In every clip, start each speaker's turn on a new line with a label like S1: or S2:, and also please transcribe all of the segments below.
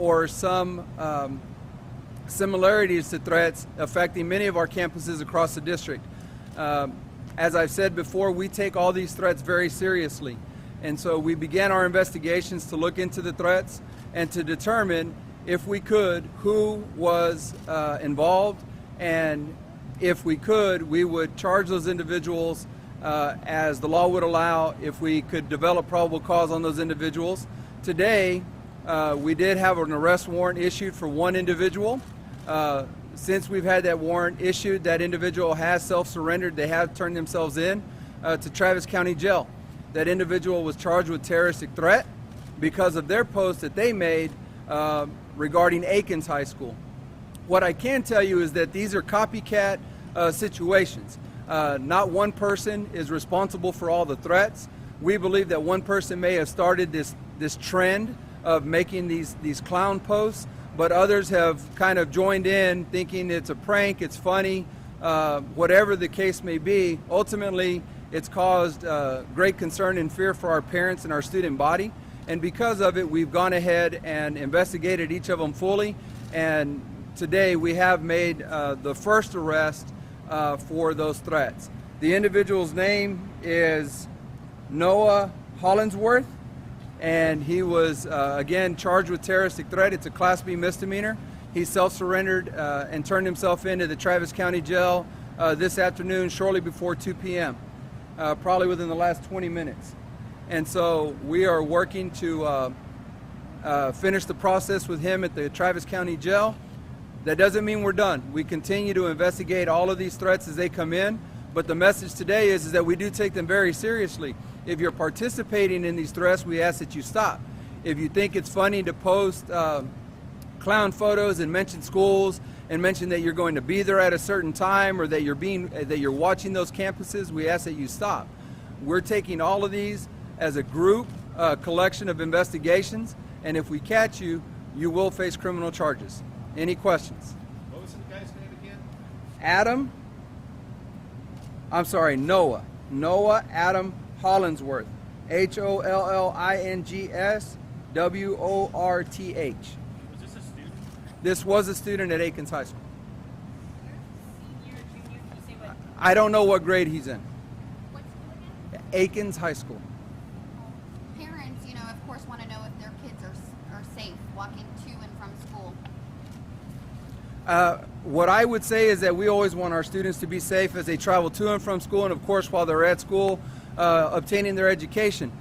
S1: or some similarities to threats affecting many of our campuses across the district. As I've said before, we take all these threats very seriously. And so we began our investigations to look into the threats and to determine, if we could, who was involved, and if we could, we would charge those individuals as the law would allow, if we could develop probable cause on those individuals. Today, we did have an arrest warrant issued for one individual. Since we've had that warrant issued, that individual has self-surrendered. They have turned themselves in to Travis County Jail. That individual was charged with terroristic threat because of their post that they made regarding Akins High School. What I can tell you is that these are copycat situations. Not one person is responsible for all the threats. We believe that one person may have started this trend of making these clown posts, but others have kind of joined in thinking it's a prank, it's funny, whatever the case may be. Ultimately, it's caused great concern and fear for our parents and our student body. And because of it, we've gone ahead and investigated each of them fully. And today we have made the first arrest for those threats. The individual's name is Noah Hollingsworth, and he was again charged with terroristic threat. It's a Class B misdemeanor. He self-surrendered and turned himself into the Travis County Jail this afternoon, shortly before 2 p.m., probably within the last 20 minutes. And so we are working to finish the process with him at the Travis County Jail. That doesn't mean we're done. We continue to investigate all of these threats as they come in, but the message today is that we do take them very seriously. If you're participating in these threats, we ask that you stop. If you think it's funny to post clown photos and mention schools and mention that you're going to be there at a certain time, or that you're watching those campuses, we ask that you stop. We're taking all of these as a group collection of investigations, and if we catch you, you will face criminal charges. Any questions?
S2: What was the guy's name again?
S1: Noah. Noah Adam Hollingsworth. Hollingsworth.
S2: Was this a student?
S1: This was a student at Akins High School.
S3: Senior, junior, can you say what?
S1: I don't know what grade he's in.
S3: What school again?
S1: Akins High School.
S3: Parents, of course, want to know if their kids are safe walking to and from school.
S1: What I would say is that we always want our students to be safe as they travel to and from school, and of course while they're at school obtaining their education.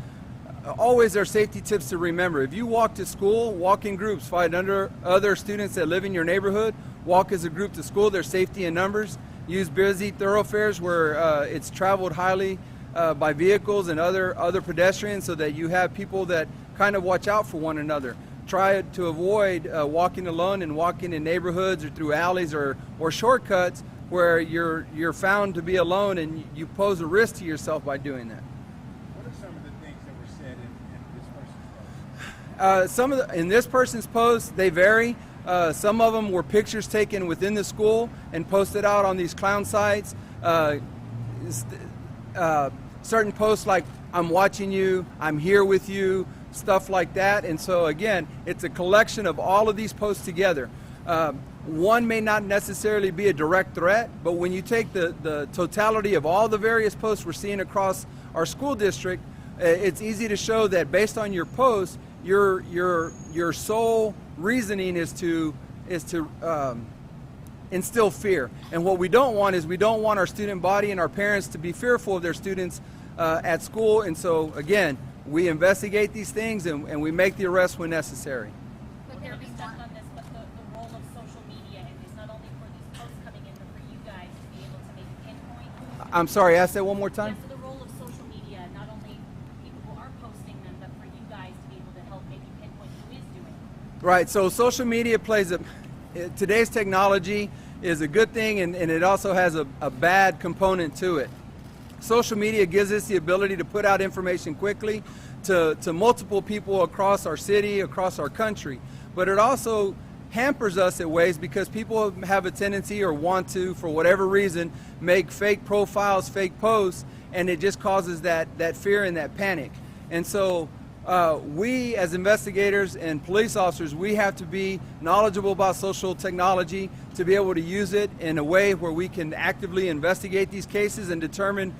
S1: Always there are safety tips to remember. If you walk to school, walk in groups, find other students that live in your neighborhood, walk as a group to school. There's safety in numbers. Use busy thoroughfares where it's traveled highly by vehicles and other pedestrians, so that you have people that kind of watch out for one another. Try to avoid walking alone and walking in neighborhoods or through alleys or shortcuts where you're found to be alone and you pose a risk to yourself by doing that.
S2: What are some of the things that were said in this person's post?
S1: In this person's post, they vary. Some of them were pictures taken within the school and posted out on these clown sites. Certain posts like, "I'm watching you," "I'm here with you," stuff like that. And so again, it's a collection of all of these posts together. One may not necessarily be a direct threat, but when you take the totality of all the various posts we're seeing across our school district, it's easy to show that based on your post, your sole reasoning is to instill fear. And what we don't want is, we don't want our student body and our parents to be fearful of their students at school. And so again, we investigate these things and we make the arrest when necessary.
S3: Would there be more?
S4: On this, but the role of social media is not only for these posts coming in, but for you guys to be able to maybe pinpoint.
S1: I'm sorry, ask that one more time.
S4: Yeah, so the role of social media, not only people who are posting them, but for you guys to be able to help maybe pinpoint who is doing it.
S1: Right, so social media today's technology is a good thing, and it also has a bad component to it. Social media gives us the ability to put out information quickly to multiple people across our city, across our country. But it also hampers us in ways because people have a tendency, or want to, for whatever reason, make fake profiles, fake posts, and it just causes that fear and that panic. And so we as investigators and police officers, we have to be knowledgeable about social technology to be able to use it in a way where we can actively investigate these cases and determine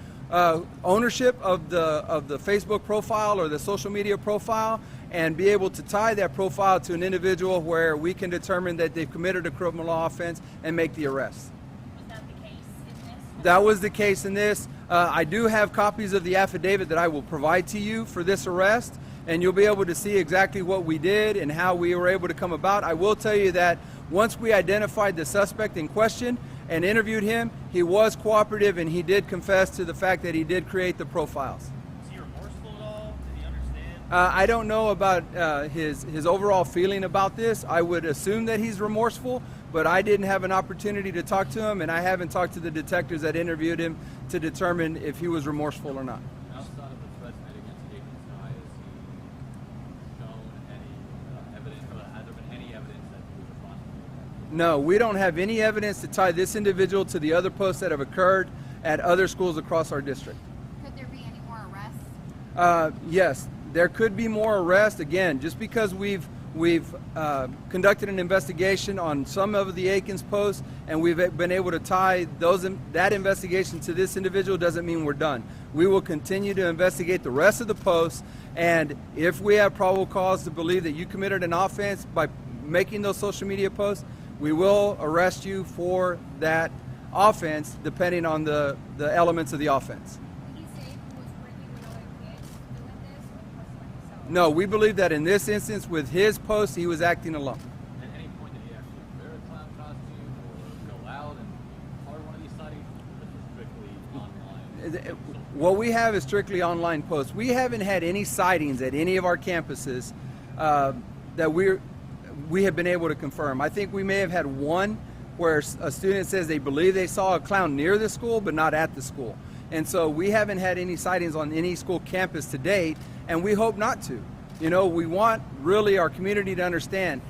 S1: ownership of the Facebook profile or the social media profile, and be able to tie that profile to an individual where we can determine that they've committed a criminal offense and make the arrest.
S4: Was that the case in this?
S1: That was the case in this. I do have copies of the affidavit that I will provide to you for this arrest, and you'll be able to see exactly what we did and how we were able to come about. I will tell you that once we identified the suspect in question and interviewed him, he was cooperative and he did confess to the fact that he did create the profiles.
S2: Is he remorseful at all? Did he understand?
S1: I don't know about his overall feeling about this. I would assume that he's remorseful, but I didn't have an opportunity to talk to him, and I haven't talked to the detectives that interviewed him to determine if he was remorseful or not.
S5: Outside of the threats made against Akins High, has he shown any evidence, or has there been any evidence that he was responsible?
S1: No, we don't have any evidence to tie this individual to the other posts that have occurred at other schools across our district.
S3: Could there be any more arrests?
S1: Yes, there could be more arrests. Again, just because we've conducted an investigation on some of the Akins posts and we've been able to tie that investigation to this individual doesn't mean we're done. We will continue to investigate the rest of the posts, and if we have probable cause to believe that you committed an offense by making those social media posts, we will arrest you for that offense depending on the elements of the offense.
S6: Would you say he was working with other kids doing this, or was it by himself?
S1: No, we believe that in this instance with his post, he was acting alone.
S5: At any point did he actually wear a clown costume or go out and be part of one of these sightings? Or was it strictly online?
S1: What we have is strictly online posts. We haven't had any sightings at any of our campuses that we have been able to confirm. I think we may have had one where a student says they believe they saw a clown near the school but not at the school. And so we haven't had any sightings on any school campus to date, and we hope not to. You know, we want really our community to understand,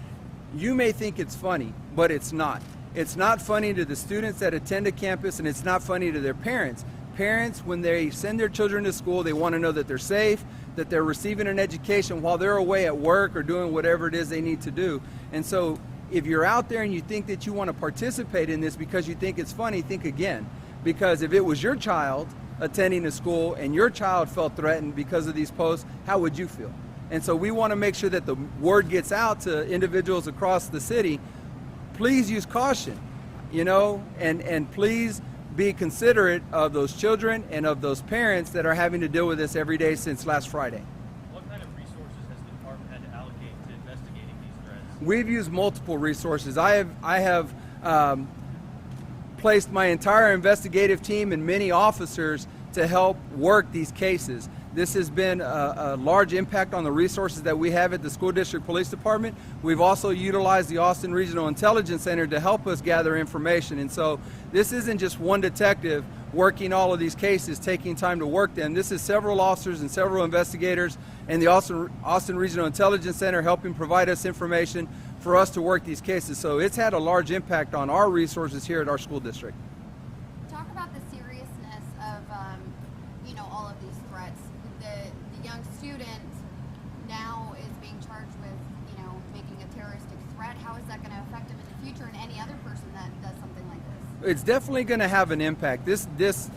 S1: you may think it's funny, but it's not. It's not funny to the students that attend a campus, and it's not funny to their parents. Parents, when they send their children to school, they want to know that they're safe, that they're receiving an education while they're away at work or doing whatever it is they need to do. And so if you're out there and you think that you want to participate in this because you think it's funny, think again. Because if it was your child attending a school and your child felt threatened because of these posts, how would you feel? And so we want to make sure that the word gets out to individuals across the city. Please use caution, you know, and please be considerate of those children and of those parents that are having to deal with this every day since last Friday.
S2: What kind of resources has the department had to allocate to investigating these threats?
S1: We've used multiple resources. I have placed my entire investigative team and many officers to help work these cases. This has been a large impact on the resources that we have at the School District Police Department. We've also utilized the Austin Regional Intelligence Center to help us gather information. And so this isn't just one detective working all of these cases, taking time to work them. This is several officers and several investigators and the Austin Regional Intelligence Center helping provide us information for us to work these cases. So it's had a large impact on our resources here at our school district.
S3: Talk about the seriousness of, you know, all of these threats. The young student now is being charged with, you know, making a terroristic threat. How is that going to affect him in the future and any other person that does something like this?
S1: It's definitely going to have an impact.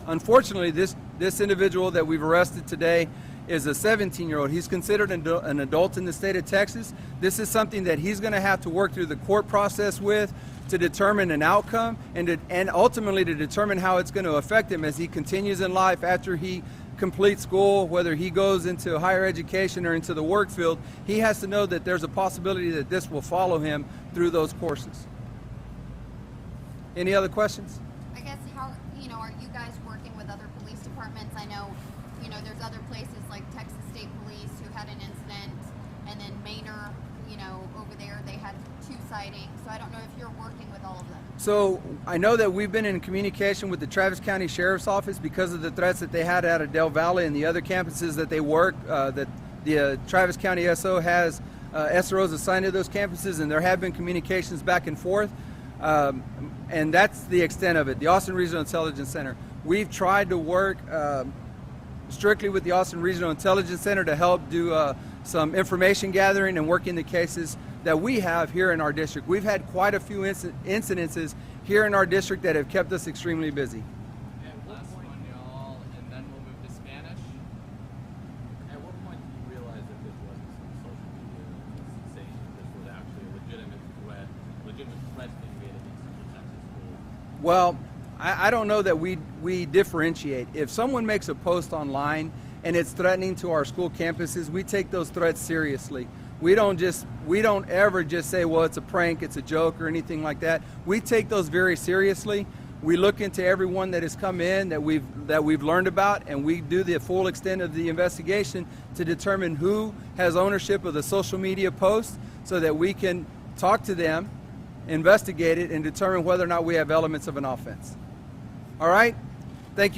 S1: Unfortunately, this individual that we've arrested today is a 17-year-old. He's considered an adult in the state of Texas. This is something that he's going to have to work through the court process with to determine an outcome and ultimately to determine how it's going to affect him as he continues in life after he completes school, whether he goes into higher education or into the work field. He has to know that there's a possibility that this will follow him through those courses. Any other questions?
S3: I guess how, you know, are you guys working with other police departments? I know, you know, there's other places like Texas State Police who had an incident, and then Manor, you know, over there they had 2 sightings. So I don't know if you're working with all of them.
S1: So I know that we've been in communication with the Travis County Sheriff's Office because of the threats that they had out of Del Valle and the other campuses that they work, that the Travis County SO has SROs assigned to those campuses, and there have been communications back and forth. And that's the extent of it. The Austin Regional Intelligence Center. We've tried to work strictly with the Austin Regional Intelligence Center to help do some information gathering and working the cases that we have here in our district. We've had quite a few incidences here in our district that have kept us extremely busy.
S5: And last one, y'all, and then we'll move to Spanish. At what point did you realize that this wasn't some social media sensation? This was actually a legitimate threat being made against Central Texas schools?
S1: Well, I don't know that we differentiate. If someone makes a post online and it's threatening to our school campuses, we take those threats seriously. We don't ever just say, well, it's a prank, it's a joke, or anything like that. We take those very seriously. We look into everyone that has come in that we've learned about, and we do the full extent of the investigation to determine who has ownership of the social media post, so that we can talk to them, investigate it, and determine whether or not we have elements of an offense. All right? Thank you.